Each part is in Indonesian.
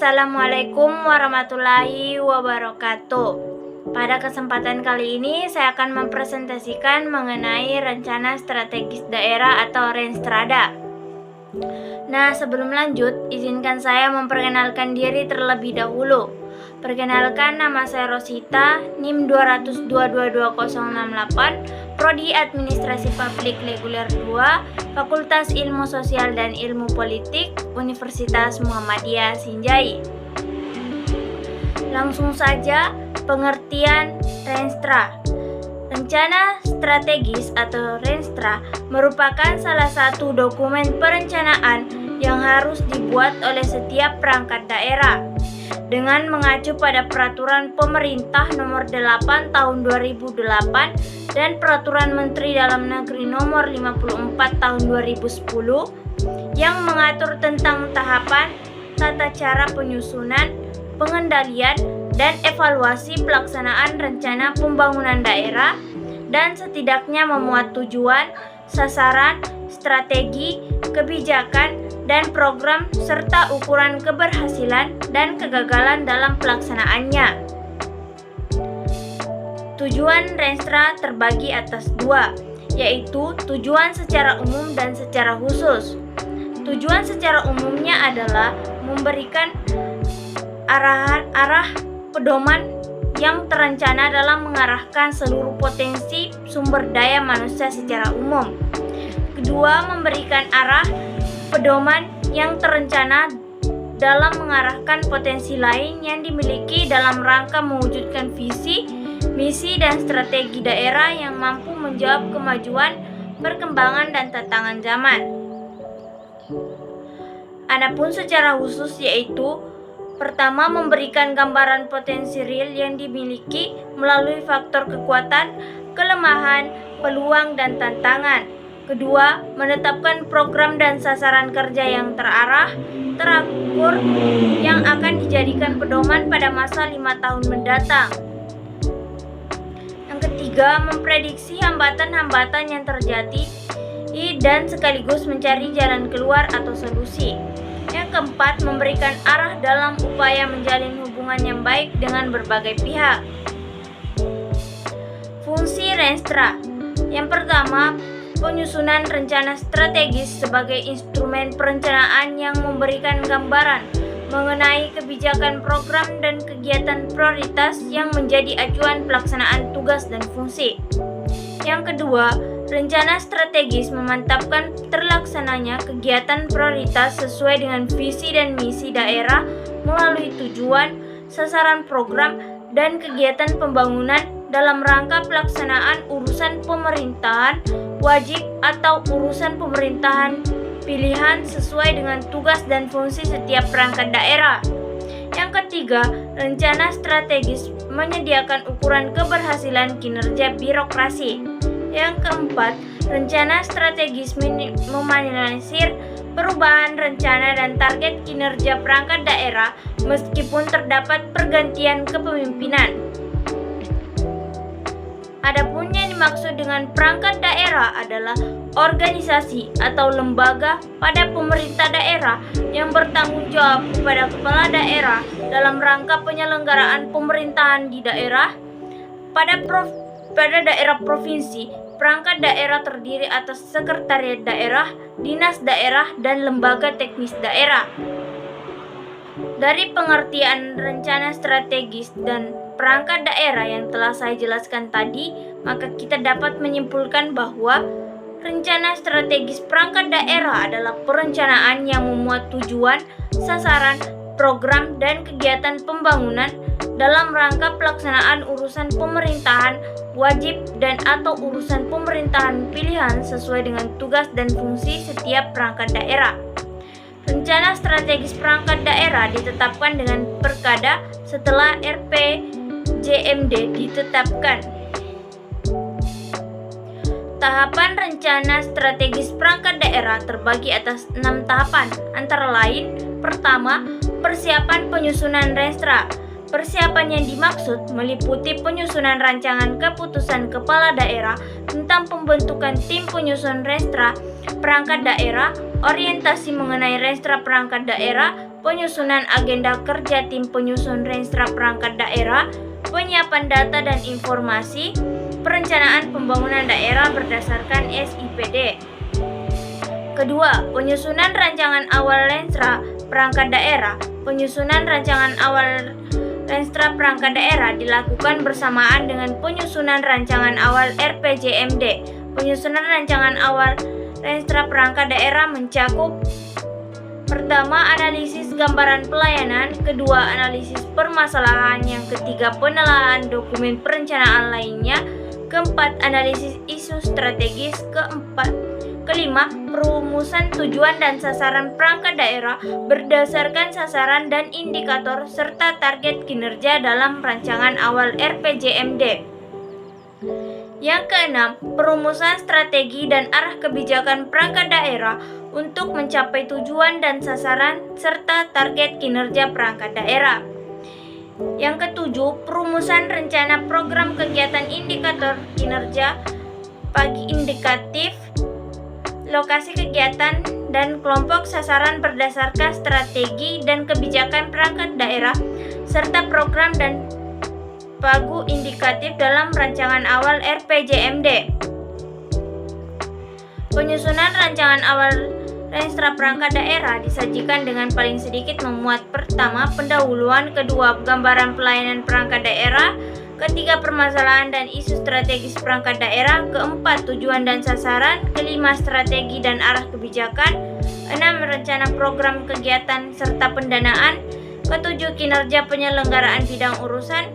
Assalamualaikum warahmatullahi wabarakatuh. Pada kesempatan kali ini saya akan mempresentasikan mengenai rencana strategis daerah atau Renstrada. Nah, sebelum lanjut, izinkan saya memperkenalkan diri terlebih dahulu. Perkenalkan, nama saya Rosita, NIM 202222068, Prodi Administrasi Publik Reguler 2, Fakultas Ilmu Sosial dan Ilmu Politik, Universitas Muhammadiyah Sinjai. Langsung saja, pengertian Renstra. Rencana strategis atau Renstra merupakan salah satu dokumen perencanaan yang harus dibuat oleh setiap perangkat daerah dengan mengacu pada Peraturan Pemerintah Nomor 8 Tahun 2008 dan Peraturan Menteri Dalam Negeri Nomor 54 Tahun 2010 yang mengatur tentang tahapan, tata cara penyusunan, pengendalian, dan evaluasi pelaksanaan rencana pembangunan daerah dan setidaknya memuat tujuan, sasaran, strategi, kebijakan, dan program serta ukuran keberhasilan dan kegagalan dalam pelaksanaannya. Tujuan Renstra terbagi atas dua, yaitu tujuan secara umum dan secara khusus. Tujuan secara umumnya adalah memberikan arah pedoman yang terencana dalam mengarahkan seluruh potensi sumber daya manusia secara umum. Kedua, memberikan arah pedoman yang terencana dalam mengarahkan potensi lain yang dimiliki dalam rangka mewujudkan visi, misi, dan strategi daerah yang mampu menjawab kemajuan, perkembangan, dan tantangan zaman. Adapun secara khusus yaitu pertama, memberikan gambaran potensi real yang dimiliki melalui faktor kekuatan, kelemahan, peluang, dan tantangan. Kedua, menetapkan program dan sasaran kerja yang terarah, terukur, yang akan dijadikan pedoman pada masa 5 tahun mendatang. Yang ketiga, memprediksi hambatan-hambatan yang terjadi dan sekaligus mencari jalan keluar atau solusi. Yang keempat, memberikan arah dalam upaya menjalin hubungan yang baik dengan berbagai pihak. Fungsi Renstra. Yang pertama, penyusunan rencana strategis sebagai instrumen perencanaan yang memberikan gambaran mengenai kebijakan, program, dan kegiatan prioritas yang menjadi acuan pelaksanaan tugas dan fungsi. Yang kedua, rencana strategis memantapkan terlaksananya kegiatan prioritas sesuai dengan visi dan misi daerah melalui tujuan, sasaran program, dan kegiatan pembangunan dalam rangka pelaksanaan urusan pemerintahan wajib atau urusan pemerintahan pilihan sesuai dengan tugas dan fungsi setiap perangkat daerah. Yang ketiga, rencana strategis menyediakan ukuran keberhasilan kinerja birokrasi. Yang keempat, rencana strategis meminimalisir perubahan rencana dan target kinerja perangkat daerah meskipun terdapat pergantian kepemimpinan. Adapun yang dimaksud dengan perangkat daerah adalah organisasi atau lembaga pada pemerintah daerah yang bertanggung jawab kepada kepala daerah dalam rangka penyelenggaraan pemerintahan di daerah. Pada daerah provinsi, perangkat daerah terdiri atas sekretariat daerah, dinas daerah, dan lembaga teknis daerah. Dari pengertian rencana strategis dan perangkat daerah yang telah saya jelaskan tadi, maka kita dapat menyimpulkan bahwa rencana strategis perangkat daerah adalah perencanaan yang memuat tujuan, sasaran, program, dan kegiatan pembangunan dalam rangka pelaksanaan urusan pemerintahan wajib dan atau urusan pemerintahan pilihan sesuai dengan tugas dan fungsi setiap perangkat daerah. Rencana strategis perangkat daerah ditetapkan dengan perkada setelah RPJMD ditetapkan. Tahapan rencana strategis perangkat daerah terbagi atas 6 tahapan, antara lain: pertama, persiapan penyusunan Renstra. Persiapan yang dimaksud meliputi penyusunan rancangan keputusan kepala daerah tentang pembentukan tim penyusun Renstra perangkat daerah, orientasi mengenai Renstra perangkat daerah, penyusunan agenda kerja tim penyusun Renstra perangkat daerah, penyiapan data dan informasi, perencanaan pembangunan daerah berdasarkan SIPD. Kedua, penyusunan rancangan awal Renstra perangkat daerah. Penyusunan rancangan awal Renstra perangkat daerah dilakukan bersamaan dengan penyusunan rancangan awal RPJMD. Penyusunan rancangan awal Renstra perangkat daerah mencakup: pertama, analisis gambaran pelayanan; kedua, analisis permasalahan; yang ketiga, penelaahan dokumen perencanaan lainnya; keempat, analisis isu strategis; kelima, perumusan tujuan dan sasaran perangkat daerah berdasarkan sasaran dan indikator serta target kinerja dalam rancangan awal RPJMD. Yang keenam, perumusan strategi dan arah kebijakan perangkat daerah untuk mencapai tujuan dan sasaran serta target kinerja perangkat daerah. Yang ketujuh, perumusan rencana program kegiatan indikator kinerja bagi indikatif, lokasi kegiatan, dan kelompok sasaran berdasarkan strategi dan kebijakan perangkat daerah, serta program dan pagu indikatif dalam rancangan awal RPJMD. Penyusunan rancangan awal Renstra perangkat daerah disajikan dengan paling sedikit memuat: pertama, pendahuluan; kedua, gambaran pelayanan perangkat daerah; ketiga, permasalahan dan isu strategis perangkat daerah; keempat, tujuan dan sasaran; kelima, strategi dan arah kebijakan; enam, rencana program kegiatan serta pendanaan; ketujuh, kinerja penyelenggaraan bidang urusan;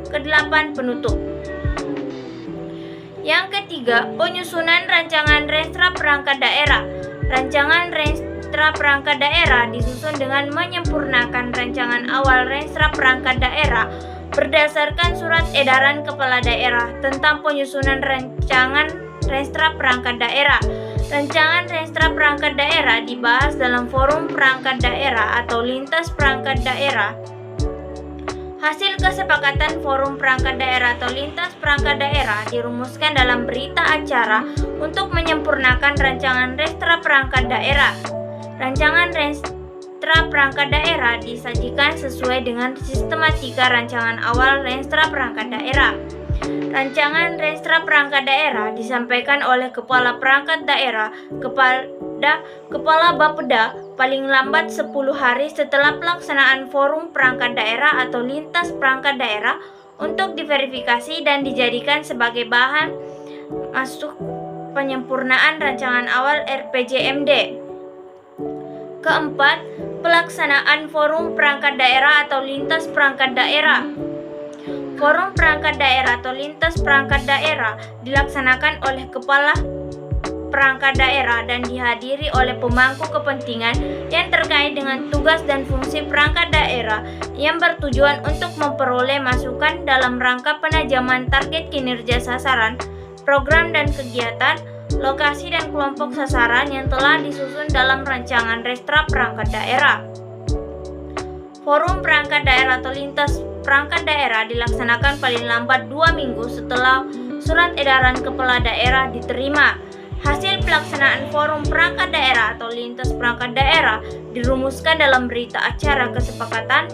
kedelapan, penutup. Yang ketiga, penyusunan rancangan Renstra perangkat daerah. Rancangan Renstra perangkat daerah disusun dengan menyempurnakan rancangan awal Renstra perangkat daerah berdasarkan surat edaran kepala daerah tentang penyusunan rancangan Renstra perangkat daerah. Rancangan Renstra perangkat daerah dibahas dalam forum perangkat daerah atau lintas perangkat daerah. Hasil kesepakatan forum perangkat daerah atau lintas perangkat daerah dirumuskan dalam berita acara untuk menyempurnakan rancangan Renstra perangkat daerah. Rancangan Renstra perangkat daerah disajikan sesuai dengan sistematika rancangan awal Renstra perangkat daerah. Rancangan Renstra perangkat daerah disampaikan oleh Kepala Perangkat Daerah kepada Kepala Bapeda paling lambat 10 hari setelah pelaksanaan forum perangkat daerah atau lintas perangkat daerah untuk diverifikasi dan dijadikan sebagai bahan masuk penyempurnaan rancangan awal RPJMD. Keempat, pelaksanaan forum perangkat daerah atau lintas perangkat daerah. Forum perangkat daerah atau lintas perangkat daerah dilaksanakan oleh Kepala Perangkat daerah dan dihadiri oleh pemangku kepentingan yang terkait dengan tugas dan fungsi perangkat daerah yang bertujuan untuk memperoleh masukan dalam rangka penajaman target kinerja sasaran, program dan kegiatan, lokasi dan kelompok sasaran yang telah disusun dalam rancangan Renstra perangkat daerah. Forum perangkat daerah atau lintas perangkat daerah dilaksanakan paling lambat 2 minggu setelah surat edaran kepala daerah diterima. Hasil pelaksanaan forum perangkat daerah atau lintas perangkat daerah dirumuskan dalam berita acara kesepakatan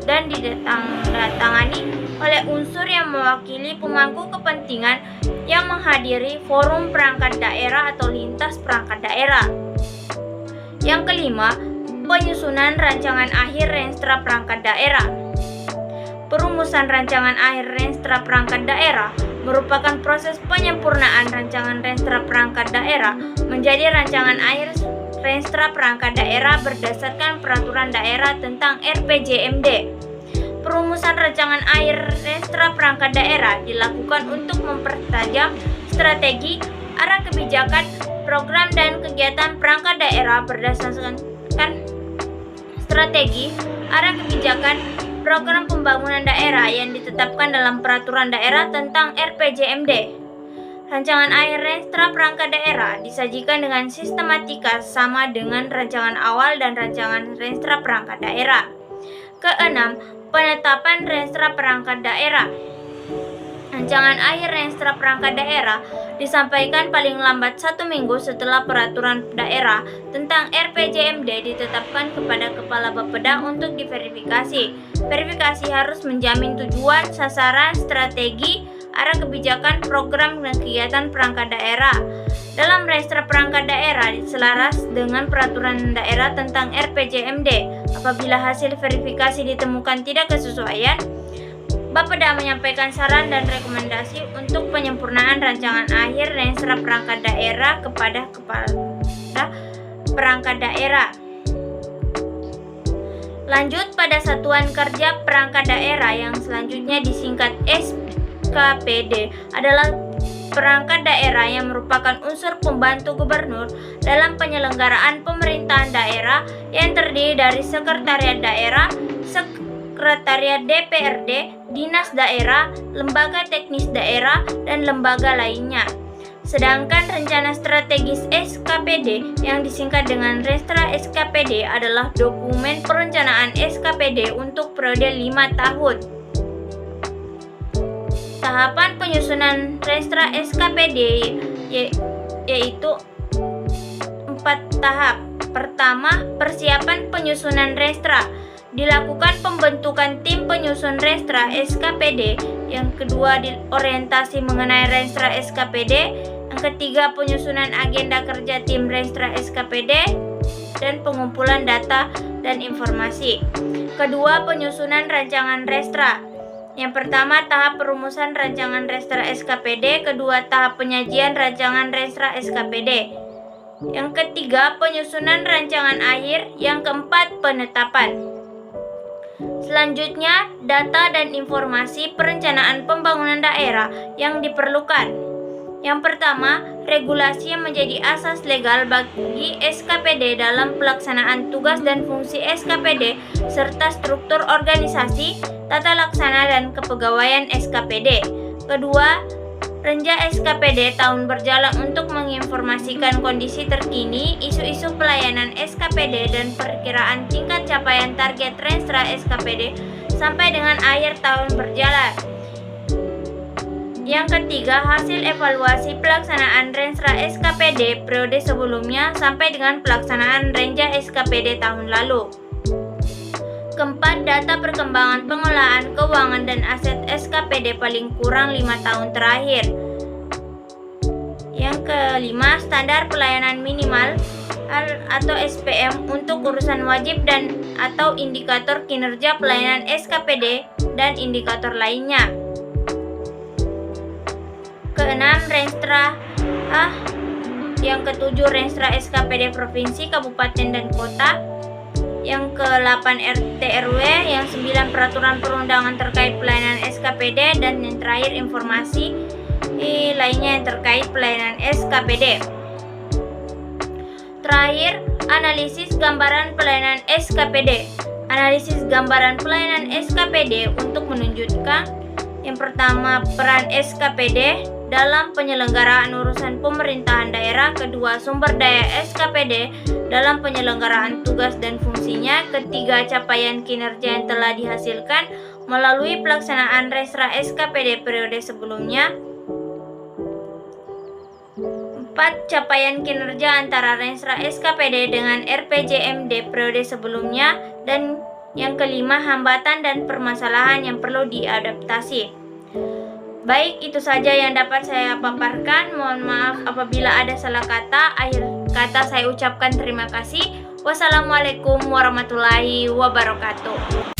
dan ditandatangani oleh unsur yang mewakili pemangku kepentingan yang menghadiri forum perangkat daerah atau lintas perangkat daerah. Yang kelima, penyusunan rancangan akhir Renstra perangkat daerah. Perumusan rancangan akhir Renstra perangkat daerah merupakan proses penyempurnaan rancangan Renstra perangkat daerah menjadi rancangan akhir Renstra perangkat daerah berdasarkan peraturan daerah tentang RPJMD. Perumusan rancangan akhir Renstra perangkat daerah dilakukan untuk mempertajam strategi, arah kebijakan, program dan kegiatan perangkat daerah berdasarkan strategi, arah kebijakan, program pembangunan daerah yang ditetapkan dalam peraturan daerah tentang RPJMD. Rancangan akhir Renstra perangkat daerah disajikan dengan sistematika sama dengan rancangan awal dan rancangan Renstra perangkat daerah. Keenam, penetapan Renstra perangkat daerah. Rancangan akhir Renstra perangkat daerah disampaikan paling lambat 1 minggu setelah peraturan daerah tentang RPJMD ditetapkan kepada Kepala Bapeda untuk diverifikasi. Verifikasi harus menjamin tujuan, sasaran, strategi, arah kebijakan, program, dan kegiatan perangkat daerah dalam Restra Perangkat Daerah selaras dengan peraturan daerah tentang RPJMD. Apabila hasil verifikasi ditemukan tidak kesesuaian, Bapeda menyampaikan saran dan rekomendasi untuk penyempurnaan rancangan akhir Restra Perangkat Daerah kepada Kepala Perangkat Daerah. Lanjut pada Satuan Kerja Perangkat Daerah yang selanjutnya disingkat SKPD adalah perangkat daerah yang merupakan unsur pembantu gubernur dalam penyelenggaraan pemerintahan daerah yang terdiri dari sekretariat daerah, sekretariat DPRD, dinas daerah, lembaga teknis daerah, dan lembaga lainnya. Sedangkan rencana strategis SKPD yang disingkat dengan Restra SKPD adalah dokumen perencanaan SKPD untuk periode 5 tahun. Tahapan penyusunan Restra SKPD yaitu 4 tahap. Pertama, persiapan penyusunan Restra. Dilakukan pembentukan tim penyusun Restra SKPD. Yang kedua, orientasi mengenai Restra SKPD. Yang ketiga, penyusunan agenda kerja tim Restra SKPD dan pengumpulan data dan informasi. Kedua, penyusunan rancangan Restra. Yang pertama, tahap perumusan rancangan Restra SKPD. Kedua, tahap penyajian rancangan Restra SKPD. Yang ketiga, penyusunan rancangan akhir. Yang keempat, penetapan. Selanjutnya, data dan informasi perencanaan pembangunan daerah yang diperlukan. Yang pertama, regulasi yang menjadi asas legal bagi SKPD dalam pelaksanaan tugas dan fungsi SKPD serta struktur organisasi, tata laksana dan kepegawaian SKPD. Kedua, Renja SKPD tahun berjalan untuk menginformasikan kondisi terkini, isu-isu pelayanan SKPD dan perkiraan tingkat capaian target Restra SKPD sampai dengan akhir tahun berjalan. Yang ketiga, hasil evaluasi pelaksanaan Restra SKPD periode sebelumnya sampai dengan pelaksanaan Renja SKPD tahun lalu. Keempat, data perkembangan pengelolaan keuangan dan aset SKPD paling kurang 5 tahun terakhir. Yang kelima, standar pelayanan minimal atau SPM untuk urusan wajib dan atau indikator kinerja pelayanan SKPD dan indikator lainnya. Keenam, Restra Yang ketujuh, Restra SKPD Provinsi, Kabupaten, dan Kota. Yang ke-8, RT RW. Yang 9, peraturan perundangan terkait pelayanan SKPD. Dan yang terakhir, informasi lainnya yang terkait pelayanan SKPD. Terakhir, analisis gambaran pelayanan SKPD. Analisis gambaran pelayanan SKPD untuk menunjukkan yang pertama, peran SKPD dalam penyelenggaraan urusan pemerintahan daerah. Kedua, sumber daya SKPD dalam penyelenggaraan tugas dan fungsinya. Ketiga, capaian kinerja yang telah dihasilkan melalui pelaksanaan Restra SKPD periode sebelumnya. 4. Capaian kinerja antara Restra SKPD dengan RPJMD periode sebelumnya. Dan yang kelima, hambatan dan permasalahan yang perlu diadaptasi. Baik, itu saja yang dapat saya paparkan. Mohon maaf apabila ada salah kata. Akhir kata saya ucapkan terima kasih. Wassalamualaikum warahmatullahi wabarakatuh.